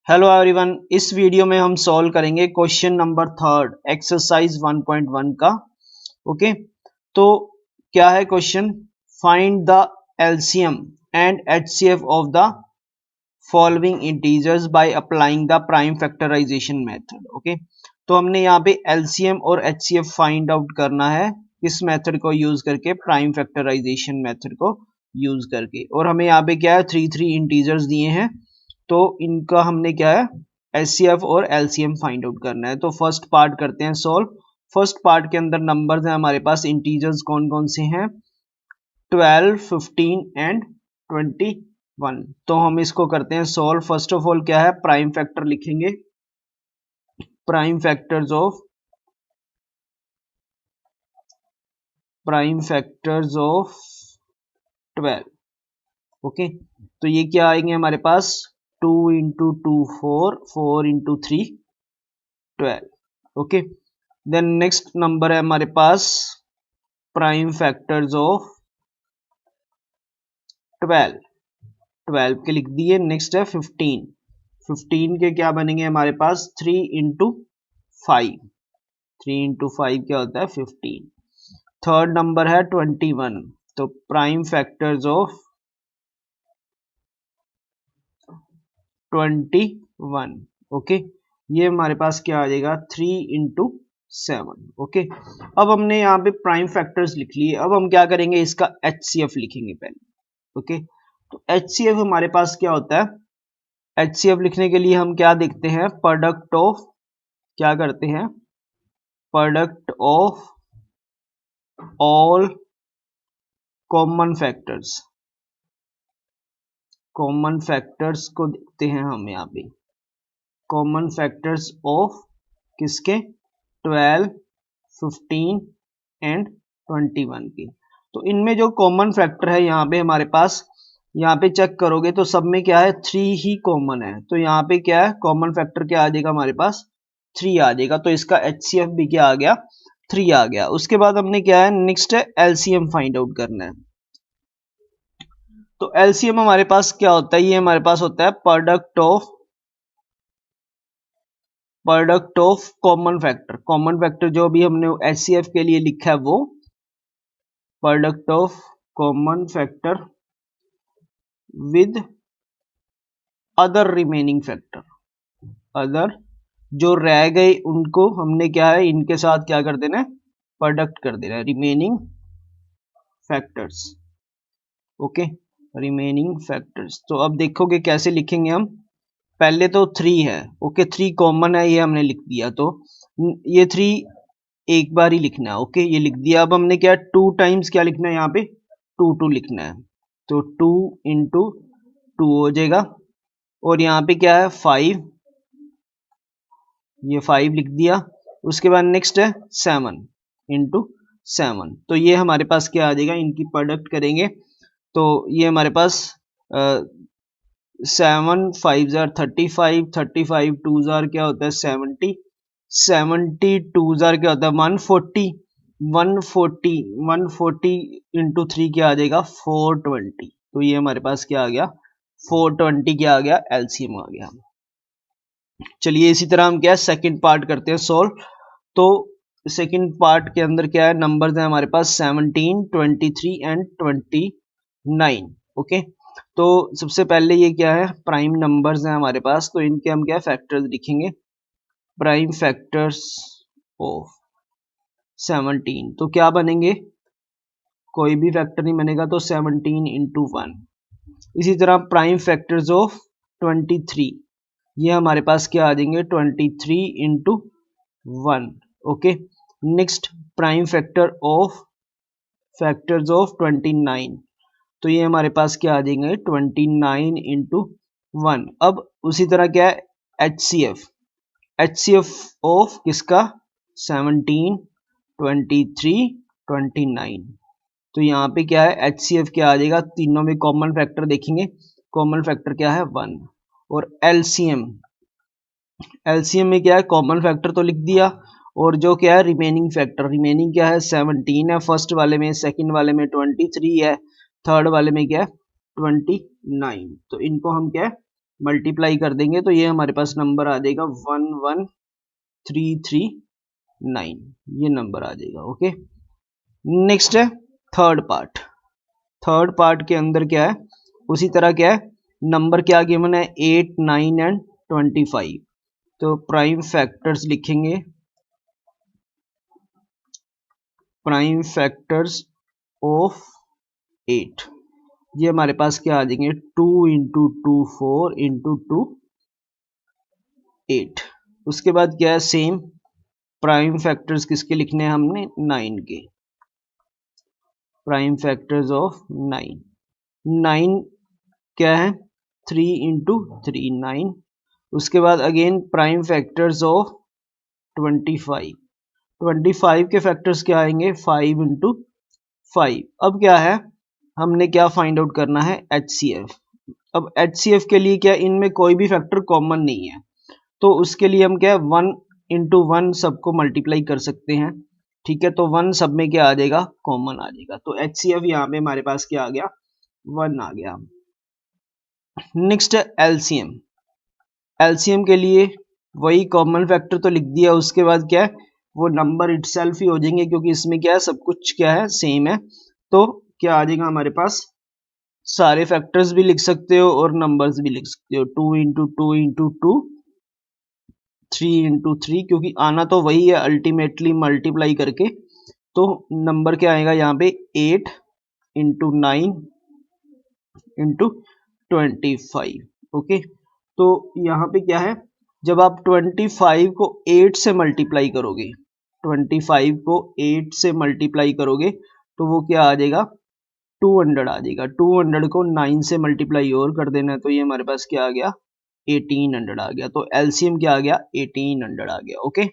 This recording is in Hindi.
हेलो एवरीवन, इस वीडियो में हम सॉल्व करेंगे क्वेश्चन नंबर 3 एक्सरसाइज 1.1 का। ओके, तो क्या है question? Find the LCM and HCF of the following integers by applying the prime factorisation method. Okay, तो हमने यहाँ पे एलसीएम और एचसीएफ फाइंड आउट करना है किस मेथड को यूज करके? प्राइम फैक्टराइजेशन मेथड को यूज करके। और हमें यहाँ पे क्या है, थ्री इंटीजर्स दिए हैं, तो इनका हमने क्या है, एचसीएफ और एलसीएम फाइंड आउट करना है। तो फर्स्ट पार्ट करते हैं सॉल्व। फर्स्ट पार्ट के अंदर नंबर्स हैं हमारे पास, इंटीजर्स कौन कौन से हैं? 12, 15 एंड 21। तो हम इसको करते हैं सॉल्व। फर्स्ट ऑफ ऑल क्या है, प्राइम फैक्टर लिखेंगे। Prime factors of 12। ओके, तो ये क्या आएंगे हमारे पास? 2 into 2 4, 4 into 3 12। Okay, then next number है हमारे पास प्राइम फैक्टर्स ऑफ 12 के लिख दिए। नेक्स्ट है 15 के क्या बनेंगे हमारे पास? 3 इंटू 5। 3 इंटू 5 क्या होता है? 15। थर्ड नंबर है 21, तो प्राइम फैक्टर्स ऑफ 21। ओके, ये हमारे पास क्या आ जाएगा? 3 इंटू 7। ओके, अब हमने यहाँ पे प्राइम फैक्टर्स लिख लिए। अब हम क्या करेंगे, इसका एचसीएफ लिखेंगे पहले। ओके, तो एचसीएफ हमारे पास क्या होता है? एचसीएफ लिखने के लिए हम क्या देखते हैं? प्रोडक्ट ऑफ, क्या करते हैं? Product of all common factors. Common factors को देखते हैं हम यहाँ पे। कॉमन फैक्टर्स ऑफ किसके? 12, 15 एंड 21 की। तो इनमें जो कॉमन फैक्टर है यहाँ पे हमारे पास, यहाँ पे चेक करोगे तो सब में क्या है? 3 ही कॉमन है। तो यहाँ पे क्या है, कॉमन फैक्टर क्या आ जाएगा हमारे पास? 3 आ जाएगा। तो इसका एचसीएफ भी क्या आ गया? 3 आ गया। उसके बाद हमने क्या है, नेक्स्ट है एलसीएम फाइंड आउट करना है। तो एलसीएम हमारे पास क्या होता है? ये हमारे पास होता है product of common factor. Common factor जो भी हमने एचसीएफ के लिए लिखा है वो product of common factor with other remaining factor. Other जो रह गए उनको हमने क्या है, इनके साथ क्या कर देना है? प्रोडक्ट कर देना है, remaining factors. Okay, remaining factors. तो अब देखोगे कैसे लिखेंगे हम। पहले तो 3 है। ओके, 3 कॉमन है, ये हमने लिख दिया। तो ये 3 एक बार ही लिखना है। ओके, ये लिख दिया। अब हमने क्या, 2 टाइम्स क्या लिखना है यहाँ पे? 2 लिखना है। तो 2 इंटू 2 हो जाएगा। और यहाँ पे क्या है? 5, ये 5 लिख दिया। उसके बाद नेक्स्ट है 7 इंटू 7। तो ये हमारे पास क्या आ जाएगा, इनकी प्रोडक्ट करेंगे तो ये हमारे पास 7 5 जार 35, 35 2 जार क्या होता है? 70, 70 2 जार क्या होता है? 140, 140 इंटू 3 क्या आ जाएगा? 420। तो ये हमारे पास क्या आ गया? 420 क्या आ गया? एलसीएम आ गया। चलिए इसी तरह हम क्या है, सेकंड पार्ट करते हैं सॉल्व। तो सेकंड पार्ट के अंदर क्या है, नंबर्स हैं हमारे पास 17, 23 एंड 29। ओके, तो सबसे पहले ये क्या है, प्राइम नंबर्स हैं हमारे पास, तो इनके हम क्या फैक्टर्स लिखेंगे। प्राइम फैक्टर्स ऑफ 17, तो क्या बनेंगे? कोई भी फैक्टर नहीं बनेगा, तो 17 इंटू 1। इसी तरह प्राइम फैक्टर्स ऑफ 23, ये हमारे पास क्या आ जाएंगे? 23 into 1। Okay, next prime factors of 29, तो ये हमारे पास क्या आ जाएंगे? 29 इंटू 1। अब उसी तरह क्या है, एचसीएफ ऑफ किसका? 17, 23, 29। तो यहाँ पे क्या है, एचसीएफ क्या आ जाएगा? तीनों में कॉमन फैक्टर देखेंगे। कॉमन फैक्टर क्या है? 1। और एलसीएम में क्या है, कॉमन फैक्टर तो लिख दिया, और जो क्या है रिमेनिंग फैक्टर, रिमेनिंग क्या है? 17 है फर्स्ट वाले में, सेकंड वाले में 23 है, थर्ड वाले में क्या है? 29। तो इनको हम क्या है मल्टीप्लाई कर देंगे तो ये हमारे पास नंबर आ जाएगा 11339, ये नंबर आ जाएगा। ओके, नेक्स्ट है थर्ड पार्ट। थर्ड पार्ट के अंदर क्या है, उसी तरह क्या है, नंबर क्या गिवन है 8, 9 एंड 25। तो प्राइम फैक्टर्स लिखेंगे, प्राइम फैक्टर्स ऑफ 8, ये हमारे पास क्या आ जाएंगे 2 इंटू 2 4 इंटू 2 8। उसके बाद क्या है, सेम प्राइम फैक्टर्स किसके लिखने हैं हमने 9 के, प्राइम फैक्टर्स ऑफ 9। 9 क्या है 3 इंटू 3 9। उसके बाद अगेन प्राइम फैक्टर्स ऑफ 25। 25 के फैक्टर्स क्या आएंगे 5 इंटू 5। अब क्या है, हमने क्या फाइंड आउट करना है HCF। अब HCF के लिए क्या, इनमें कोई भी फैक्टर कॉमन नहीं है, तो उसके लिए हम क्या है 1 इंटू 1 सबको मल्टीप्लाई कर सकते हैं। ठीक है, तो 1 सब में क्या आ जाएगा, कॉमन आ जाएगा। तो HCF यहाँ पे हमारे पास क्या आ गया 1 आ गया। नेक्स्ट है LCM। LCM के लिए वही कॉमन फैक्टर तो लिख दिया, उसके बाद क्या है वो नंबर इटसेल्फ ही हो जाएंगे, क्योंकि इसमें क्या है सब कुछ क्या है सेम है। तो क्या आ जाएगा हमारे पास, सारे फैक्टर्स भी लिख सकते हो और नंबर्स भी लिख सकते हो, 2 इंटू 2 इंटू 2 3 इंटू 3, क्योंकि आना तो वही है अल्टीमेटली मल्टीप्लाई करके। तो नंबर क्या आएगा यहाँ पे 8 इंटू 9 इंटू 25। ओके, तो यहाँ पे क्या है, जब आप 25 को 8 से मल्टीप्लाई करोगे, 25 को 8 से मल्टीप्लाई करोगे तो वो क्या आ जाएगा 200 आ जाएगा। 200 को 9 से मल्टीप्लाई और कर देना है, तो ये हमारे पास क्या आ गया 1800 आ गया। तो एलसीएम क्या आ गया 1800 आ गया। ओके।